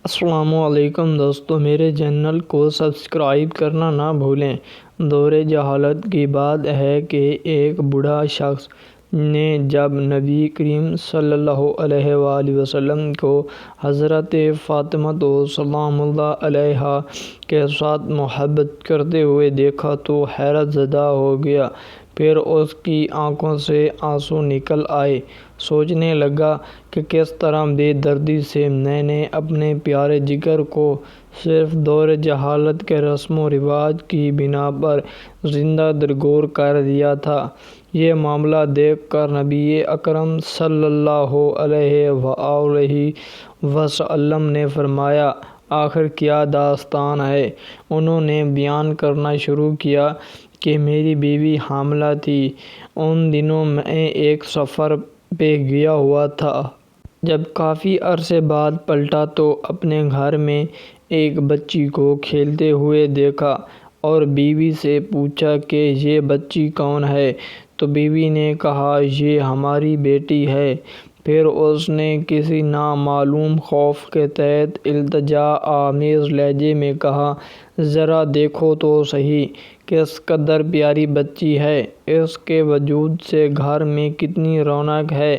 السلام علیکم دوستو، میرے چینل کو سبسکرائب کرنا نہ بھولیں۔ دور جہالت کی بات ہے کہ ایک بوڑھا شخص نے جب نبی کریم صلی اللہ علیہ وآلہ وسلم کو حضرت فاطمہ سلام اللہ علیہا کے ساتھ محبت کرتے ہوئے دیکھا تو حیرت زدہ ہو گیا۔ پھر اس کی آنکھوں سے آنسو نکل آئے۔ سوچنے لگا کہ کس طرح بے دردی سے میں نے اپنے پیارے جگر کو صرف دور جہالت کے رسم و رواج کی بنا پر زندہ درگور کر دیا تھا۔ یہ معاملہ دیکھ کر نبی اکرم صلی اللہ علیہ وآلہ وسلم نے فرمایا، آخر کیا داستان ہے؟ انہوں نے بیان کرنا شروع کیا کہ میری بیوی حاملہ تھی۔ ان دنوں میں ایک سفر پہ گیا ہوا تھا۔ جب کافی عرصے بعد پلٹا تو اپنے گھر میں ایک بچی کو کھیلتے ہوئے دیکھا اور بیوی سے پوچھا کہ یہ بچی کون ہے؟ تو بیوی نے کہا، یہ ہماری بیٹی ہے۔ پھر اس نے کسی نامعلوم خوف کے تحت التجا آمیز لہجے میں کہا، ذرا دیکھو تو صحیح، کس قدر پیاری بچی ہے، اس کے وجود سے گھر میں کتنی رونق ہے۔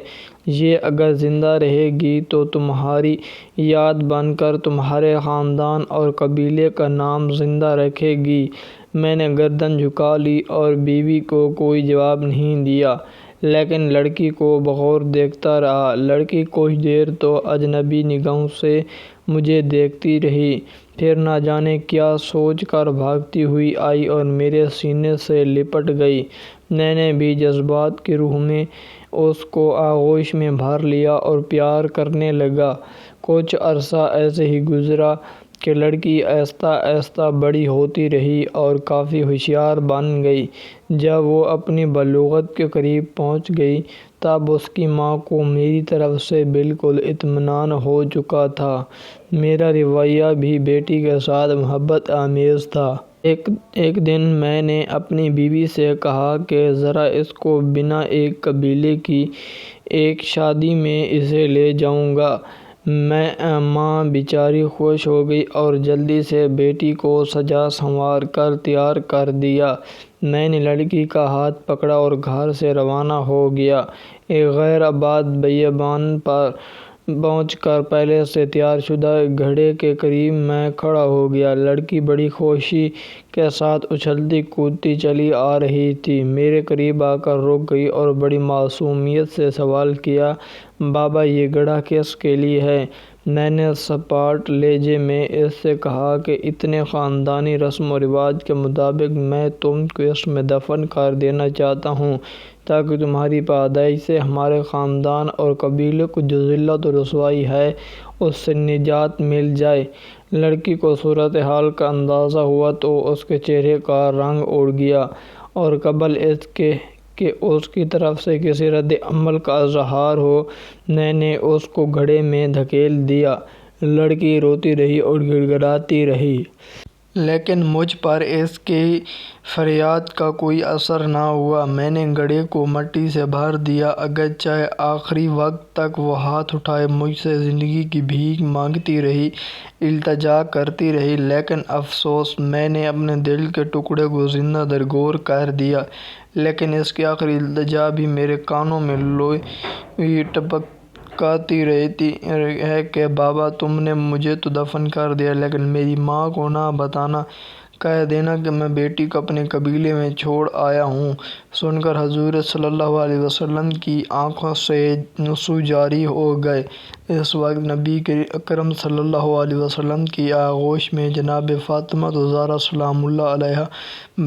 یہ اگر زندہ رہے گی تو تمہاری یاد بن کر تمہارے خاندان اور قبیلے کا نام زندہ رکھے گی۔ میں نے گردن جھکا لی اور بیوی کو کوئی جواب نہیں دیا، لیکن لڑکی کو بغور دیکھتا رہا۔ لڑکی کچھ دیر تو اجنبی نگاہوں سے مجھے دیکھتی رہی، پھر نہ جانے کیا سوچ کر بھاگتی ہوئی آئی اور میرے سینے سے لپٹ گئی۔ میں نے بھی جذبات کی روح میں اس کو آغوش میں بھر لیا اور پیار کرنے لگا۔ کچھ عرصہ ایسے ہی گزرا کہ لڑکی آہستہ آہستہ بڑی ہوتی رہی اور کافی ہوشیار بن گئی۔ جب وہ اپنی بلوغت کے قریب پہنچ گئی، تب اس کی ماں کو میری طرف سے بالکل اطمینان ہو چکا تھا۔ میرا رویہ بھی بیٹی کے ساتھ محبت آمیز تھا۔ ایک دن میں نے اپنی بیوی سے کہا کہ ذرا اس کو بنا ایک قبیلے کی ایک شادی میں اسے لے جاؤں گا۔ ماں بیچاری خوش ہو گئی اور جلدی سے بیٹی کو سجا سنوار کر تیار کر دیا۔ میں نے لڑکی کا ہاتھ پکڑا اور گھر سے روانہ ہو گیا۔ ایک غیر آباد بیابان پر پہنچ کر پہلے سے تیار شدہ گھوڑے کے قریب میں کھڑا ہو گیا۔ لڑکی بڑی خوشی کے ساتھ اچھلتی کودتی چلی آ رہی تھی۔ میرے قریب آ کر رک گئی اور بڑی معصومیت سے سوال کیا، بابا یہ گھوڑا کس کے لیے ہے؟ میں نے سپاٹ لہجے میں اس سے کہا کہ اتنے خاندانی رسم و رواج کے مطابق میں تم کو اس میں دفن کر دینا چاہتا ہوں تاکہ تمہاری پیدائش سے ہمارے خاندان اور قبیلے کو جو ذلت و رسوائی ہے اس سے نجات مل جائے۔ لڑکی کو صورتحال کا اندازہ ہوا تو اس کے چہرے کا رنگ اڑ گیا اور قبل اس کے کہ اس کی طرف سے کسی رد عمل کا اظہار ہو، میں نے اس کو گھوڑے میں دھکیل دیا۔ لڑکی روتی رہی اور گڑ گڑاتی رہی، لیکن مجھ پر اس کی فریاد کا کوئی اثر نہ ہوا۔ میں نے گھوڑے کو مٹی سے بھر دیا، اگرچہ آخری وقت تک وہ ہاتھ اٹھائے مجھ سے زندگی کی بھیک مانگتی رہی، التجا کرتی رہی، لیکن افسوس میں نے اپنے دل کے ٹکڑے کو زندہ درگور کر دیا۔ لیکن اس کی آخری التجا بھی میرے کانوں میں لوئی ٹپکاتی رہتی ہے کہ بابا تم نے مجھے تو دفن کر دیا، لیکن میری ماں کو نہ بتانا، کہہ دینا کہ میں بیٹی کو اپنے قبیلے میں چھوڑ آیا ہوں۔ سن کر حضور صلی اللہ علیہ وسلم کی آنکھوں سے آنسو جاری ہو گئے۔ اس وقت نبی اکرم صلی اللہ علیہ وسلم کی آغوش میں جناب فاطمہ الزہرا سلام اللہ علیہا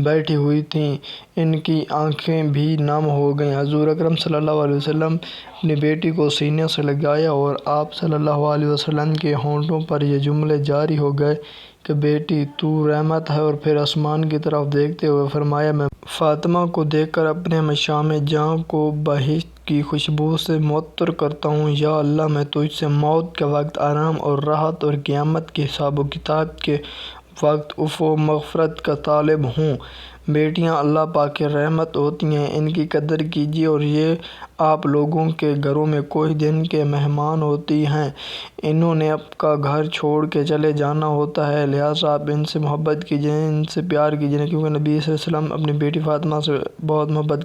بیٹھی ہوئی تھیں۔ ان کی آنکھیں بھی نم ہو گئیں۔ حضور اکرم صلی اللہ علیہ وسلم اپنی بیٹی کو سینے سے لگائے اور آپ صلی اللہ علیہ وسلم کے ہونٹوں پر یہ جملے جاری ہو گئے کہ بیٹی تو رحمت ہے، اور پھر آسمان کی طرف دیکھتے ہوئے فرمایا، میں فاطمہ کو دیکھ کر اپنے مشام جاں کو بہشت کی خوشبو سے معطر کرتا ہوں۔ یا اللہ میں تجھ سے موت کے وقت آرام اور راحت اور قیامت کے حساب و کتاب کے وقت عفو و مغفرت کا طالب ہوں۔ بیٹیاں اللہ پاک کی رحمت ہوتی ہیں، ان کی قدر کیجیے، اور یہ آپ لوگوں کے گھروں میں کوئی دن کے مہمان ہوتی ہیں۔ انہوں نے آپ کا گھر چھوڑ کے چلے جانا ہوتا ہے، لہٰذا آپ ان سے محبت کیجیے، ان سے پیار کیجیے، کیونکہ نبی صلی اللہ علیہ وسلم اپنی بیٹی فاطمہ سے بہت محبت